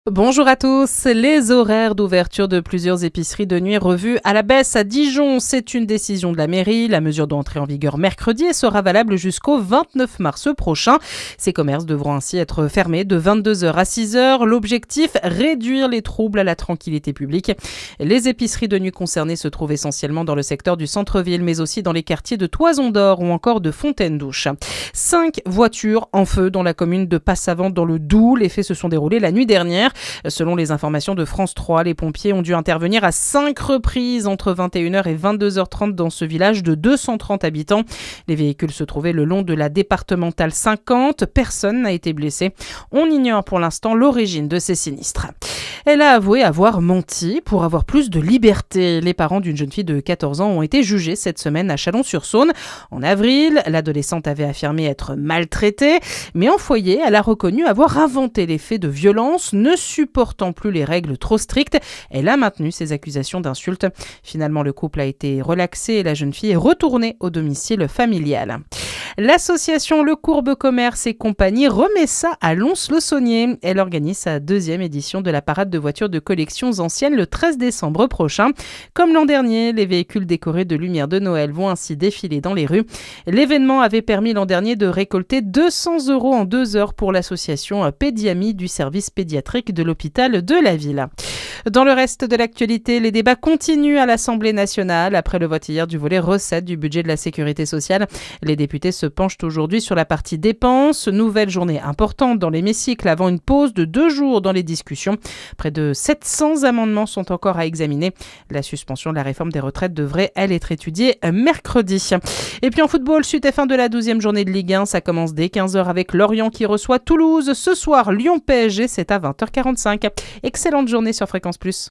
Bonjour à tous. Les horaires d'ouverture de plusieurs épiceries de nuit revus à la baisse à Dijon. C'est une décision de la mairie. La mesure doit entrer en vigueur mercredi et sera valable jusqu'au 29 mars prochain. Ces commerces devront ainsi être fermés de 22h à 6h. L'objectif, réduire les troubles à la tranquillité publique. Les épiceries de nuit concernées se trouvent essentiellement dans le secteur du centre-ville, mais aussi dans les quartiers de Toison d'Or ou encore de Fontaine-Douche. 5 voitures en feu dans la commune de Passavant dans le Doubs. Les faits se sont déroulés la nuit dernière. Selon les informations de France 3, les pompiers ont dû intervenir à 5 reprises entre 21h et 22h30 dans ce village de 230 habitants. Les véhicules se trouvaient le long de la départementale 50. Personne n'a été blessé. On ignore pour l'instant l'origine de ces sinistres. Elle a avoué avoir menti pour avoir plus de liberté. Les parents d'une jeune fille de 14 ans ont été jugés cette semaine à Chalon-sur-Saône. En avril, l'adolescente avait affirmé être maltraitée, mais en foyer, elle a reconnu avoir inventé les faits de violence, ne supportant plus les règles trop strictes. Elle a maintenu ses accusations d'insultes. Finalement, le couple a été relaxé et la jeune fille est retournée au domicile familial. L'association Le Courbe Commerce et compagnie remet ça à Lons-le-Saunier. Elle organise sa 2e édition de la parade de voitures de collections anciennes le 13 décembre prochain. Comme l'an dernier, les véhicules décorés de lumière de Noël vont ainsi défiler dans les rues. L'événement avait permis l'an dernier de récolter 200 € en 2 heures pour l'association Pédiami du service pédiatrique de l'hôpital de la ville. Dans le reste de l'actualité, les débats continuent à l'Assemblée nationale. Après le vote hier du volet recettes du budget de la sécurité sociale, les députés se penchent aujourd'hui sur la partie dépenses. Nouvelle journée importante dans l'hémicycle avant une pause de 2 jours dans les discussions. Près de 700 amendements sont encore à examiner. La suspension de la réforme des retraites devrait, elle, être étudiée mercredi. Et puis en football, suite et fin de la 12e journée de Ligue 1. Ça commence dès 15h avec Lorient qui reçoit Toulouse. Ce soir, Lyon-PSG, c'est à 20h45. Excellente journée sur Fréquence Plus.